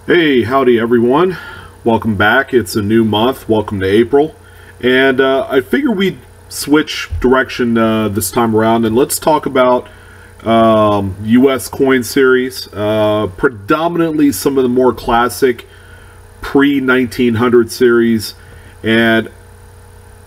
Hey, howdy everyone. Welcome back. It's a new month. Welcome to April. And I figure we'd switch direction this time around and let's talk about US coin series. Predominantly some of the more classic pre-1900 series. And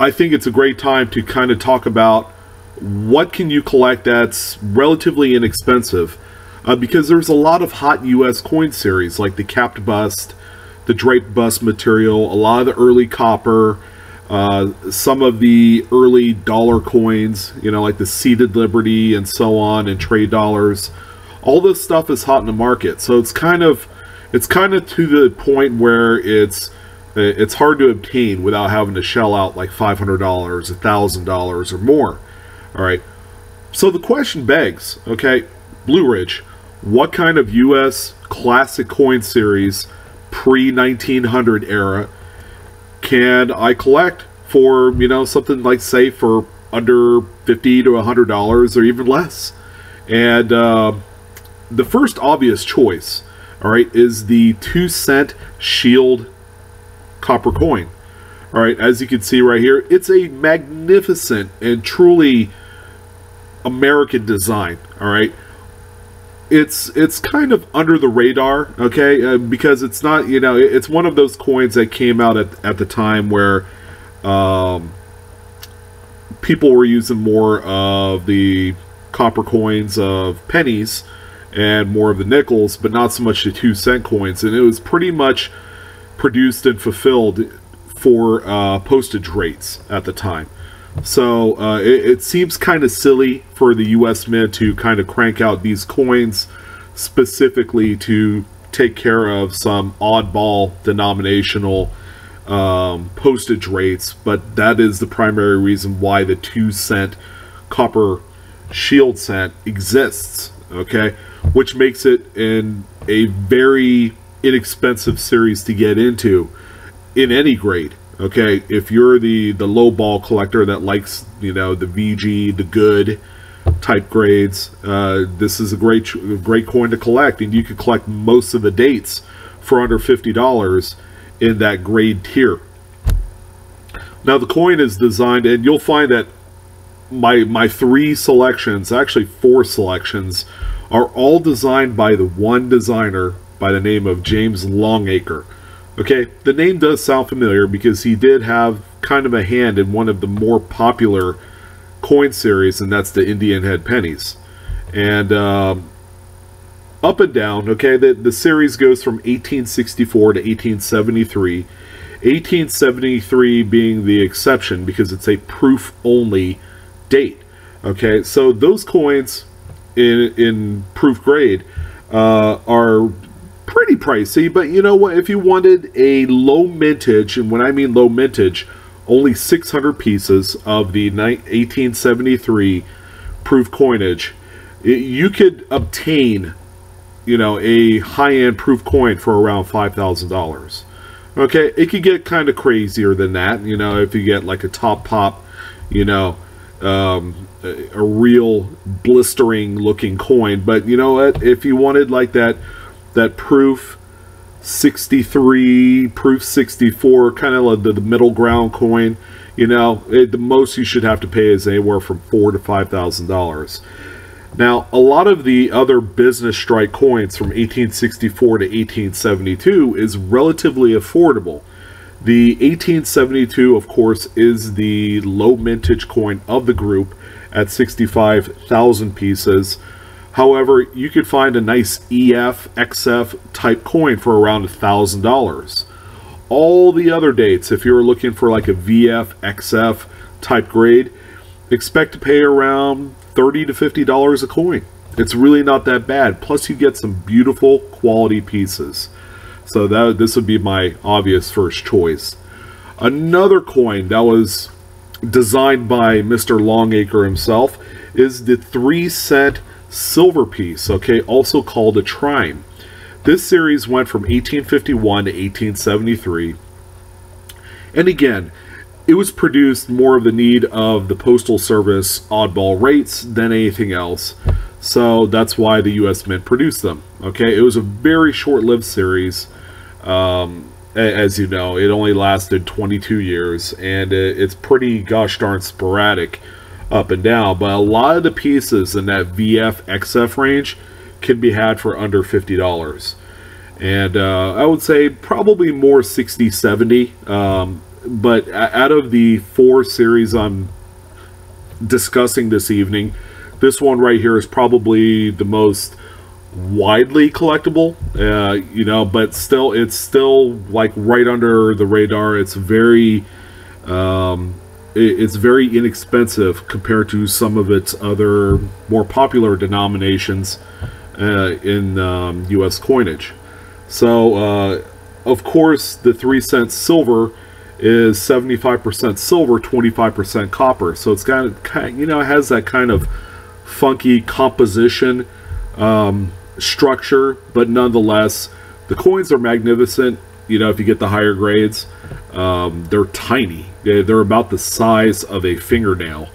I think it's a great time to kind of talk about what can you collect that's relatively inexpensive. Because there's a lot of hot US coin series like the capped bust, the draped bust material, a lot of the early copper, some of the early dollar coins, you know, like the seated Liberty and so on, and trade dollars. All this stuff is hot in the market, so it's kind of to the point where it's hard to obtain without having to shell out like $500, $1,000 or more. All right, so the question begs, okay, Blue Ridge, what kind of US classic coin series pre-1900 era can I collect for, you know, something like, say, for under $50 to $100 or even less? And the first obvious choice, all right, is the 2-cent Shield copper coin. All right, as you can see right here, it's a magnificent and truly American design. All right, it's kind of under the radar, okay, because it's not, you know, it's one of those coins that came out at the time where people were using more of the copper coins of pennies and more of the nickels, but not so much the 2-cent coins, and it was pretty much produced and fulfilled for postage rates at the time. So it seems kind of silly for the US Mint to kind of crank out these coins specifically to take care of some oddball denominational postage rates, but that is the primary reason why the 2-cent copper Shield cent exists, okay, which makes it a very inexpensive series to get into in any grade. Okay, if you're the low ball collector that likes, you know, the VG, the good type grades, this is a great coin to collect, and you can collect most of the dates for under $50 in that grade tier. Now the coin is designed, and you'll find that my 3 selections, actually 4 selections, are all designed by the one designer by the name of James Longacre. Okay, the name does sound familiar because he did have kind of a hand in one of the more popular coin series, and that's the Indian head pennies. And up and down, okay, the series goes from 1864 to 1873. 1873 being the exception because it's a proof-only date. Okay, so those coins in proof grade are pretty pricey, but you know what, if you wanted a low mintage, and when I mean low mintage, only 600 pieces of the 1873 proof coinage, you could obtain, you know, a high-end proof coin for around $5,000. Okay, it could get kind of crazier than that, you know, if you get like a top pop, you know, a real blistering looking coin. But you know what, if you wanted like that proof 63, proof 64, kind of like the middle ground coin, you know, the most you should have to pay is anywhere from $4,000 to $5,000. Now, a lot of the other business strike coins from 1864 to 1872 is relatively affordable. The 1872, of course, is the low mintage coin of the group at 65,000 pieces. However, you could find a nice EF, XF type coin for around $1,000. All the other dates, if you're looking for like a VF, XF type grade, expect to pay around $30 to $50 a coin. It's really not that bad. Plus, you get some beautiful quality pieces. So this would be my obvious first choice. Another coin that was designed by Mr. Longacre himself is the 3-cent silver piece, okay, also called a trime. This series went from 1851 to 1873, and again, it was produced more of the need of the Postal Service oddball rates than anything else, so that's why the US Mint produced them. Okay, it was a very short-lived series. As you know, it only lasted 22 years, and it's pretty gosh darn sporadic up and down. But a lot of the pieces in that VF XF range can be had for under $50. And I would say probably more 60, 70. But out of the 4 series I'm discussing this evening, this one right here is probably the most widely collectible, you know, but still, it's still like right under the radar. It's very inexpensive compared to some of its other more popular denominations in US coinage. So of course the 3-cent silver is 75% silver, 25% copper, so it's got you know, it has that kind of funky composition structure, but nonetheless the coins are magnificent. You know, if you get the higher grades, they're tiny. They're about the size of a fingernail,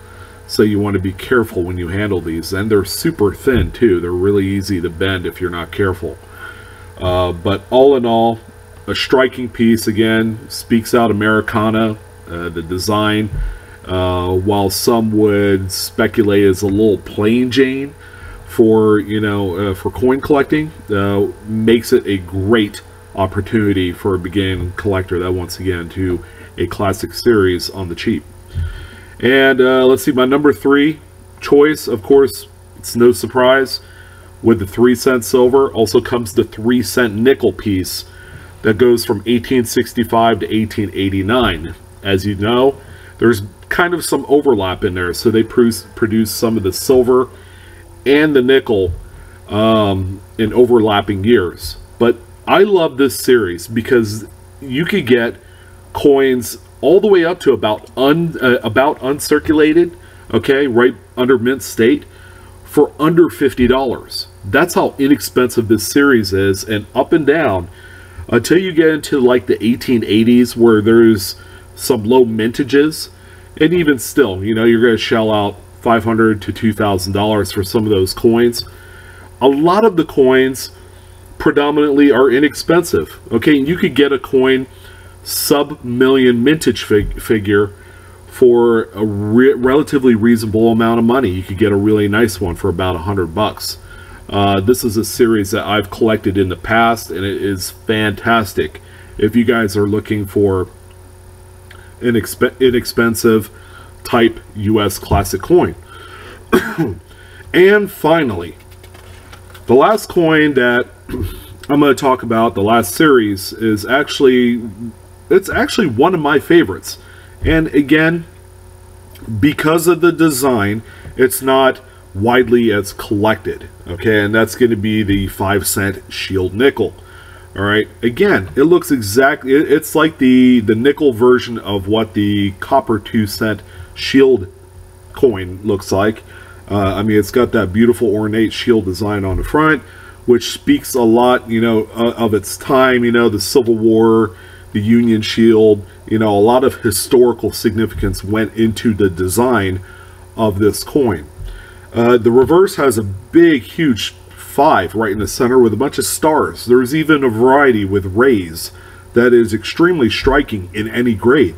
so you want to be careful when you handle these. And they're super thin too. They're really easy to bend if you're not careful. But all in all, a striking piece. Again, speaks out Americana, the design, while some would speculate as a little plain Jane for, you know, for coin collecting, makes it a great opportunity for a beginning collector that wants to get into a classic series on the cheap. And let's see, my number 3 choice, of course, it's no surprise, with the 3-cent silver also comes the 3-cent nickel piece that goes from 1865 to 1889. As you know, there's kind of some overlap in there, so they produce some of the silver and the nickel in overlapping years. But I love this series because you could get coins all the way up to about uncirculated, okay, right under mint state, for under $50. That's how inexpensive this series is, and up and down until you get into like the 1880s where there's some low mintages, and even still, you know, you're going to shell out $500 to $2,000 for some of those coins. A lot of the coins predominantly are inexpensive, okay? You could get a coin sub-million mintage figure for a relatively reasonable amount of money. You could get a really nice one for about $100. This is a series that I've collected in the past, and it is fantastic if you guys are looking for an inexpensive type US classic coin. And finally, the last coin that I'm going to talk about, the last series, is actually, it's actually one of my favorites. And again, because of the design, it's not widely as collected, okay? And that's going to be the 5-cent shield nickel. All right, again, it looks exactly, it's like the nickel version of what the copper 2-cent shield coin looks like. I mean, it's got that beautiful ornate shield design on the front, which speaks a lot, you know, of its time. You know, the Civil War, the Union shield, you know, a lot of historical significance went into the design of this coin. The reverse has a big, huge 5 right in the center with a bunch of stars. There's even a variety with rays that is extremely striking in any grade.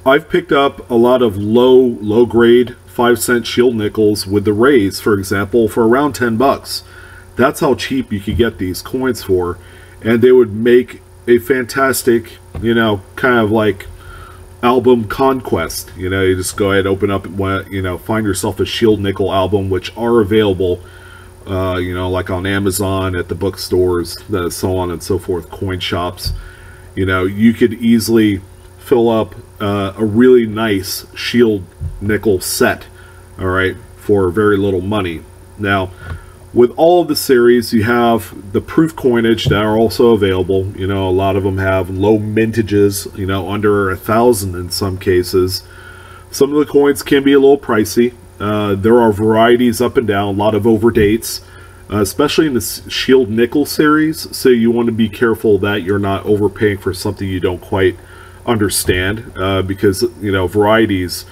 I've picked up a lot of low grade 5-cent shield nickels with the rays, for example, for around $10. That's how cheap you could get these coins for, and they would make a fantastic, you know, kind of like album conquest. You know, you just go ahead, open up, you know, find yourself a shield nickel album, which are available, you know, like on Amazon, at the bookstores, so on and so forth, coin shops. You know, you could easily fill up a really nice shield nickel set, all right, for very little money. Now, with all of the series, you have the proof coinage that are also available. You know, a lot of them have low mintages, you know, under 1,000 in some cases. Some of the coins can be a little pricey. There are varieties up and down, a lot of overdates, especially in the shield nickel series. So you want to be careful that you're not overpaying for something you don't quite understand, because, you know, varieties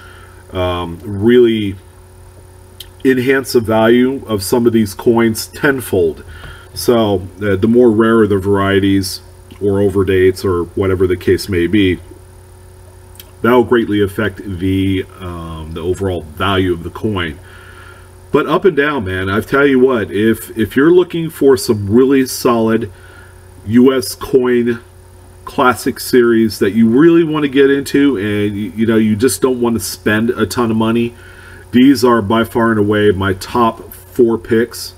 really enhance the value of some of these coins tenfold. So the more rare the varieties or overdates or whatever the case may be, that will greatly affect the overall value of the coin. But up and down, man, I tell you what, if you're looking for some really solid U.S. coin classic series that you really want to get into, and you just don't want to spend a ton of money, these are by far and away my top 4 picks.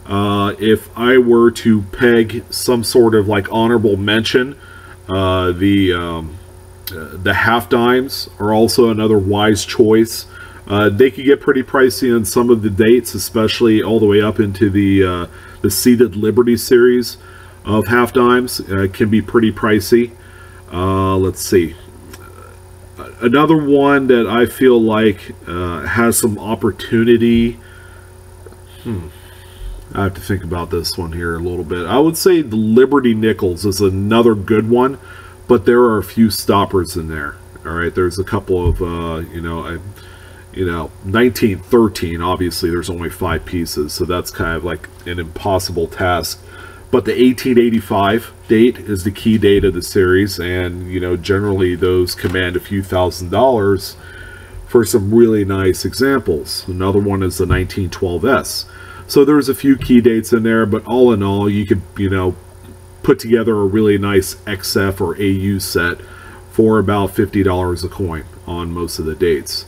If I were to peg some sort of like honorable mention, the half dimes are also another wise choice. They could get pretty pricey on some of the dates, especially all the way up into the Seated Liberty series of half dimes. Can be pretty pricey. Let's see. Another one that I feel like has some opportunity. I have to think about this one here a little bit. I would say the Liberty Nickels is another good one, but there are a few stoppers in there. All right, there's a couple of 1913. Obviously, there's only 5 pieces, so that's kind of like an impossible task. But the 1885 date is the key date of the series, and generally those command a few $1,000s for some really nice examples. Another one is the 1912S. So there's a few key dates in there, but all in all, you could put together a really nice XF or AU set for about $50 a coin on most of the dates.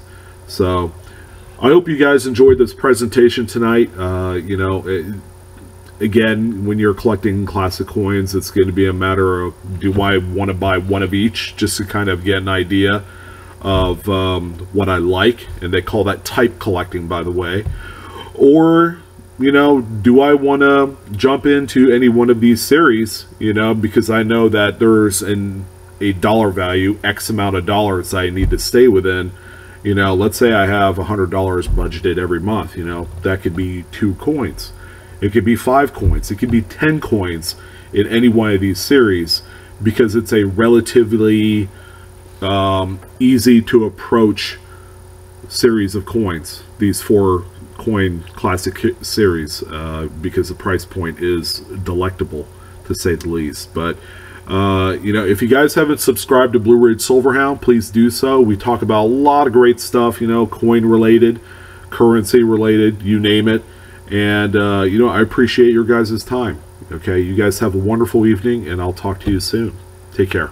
So I hope you guys enjoyed this presentation tonight. Again, when you're collecting classic coins, it's going to be a matter of, do I want to buy one of each, just to kind of get an idea of what I like, and they call that type collecting, by the way. Or do I want to jump into any one of these series, because I know that there's a dollar value, X amount of dollars I need to stay within. Let's say I have $100 budgeted every month, that could be 2 coins. It could be 5 coins. It could be 10 coins in any one of these series, because it's a relatively easy to approach series of coins, these 4 coin classic series, because the price point is delectable, to say the least. But if you guys haven't subscribed to Blue Ridge Silverhound, please do so. We talk about a lot of great stuff, coin related, currency related, you name it. And I appreciate your guys' time. Okay, you guys have a wonderful evening, and I'll talk to you soon. Take care.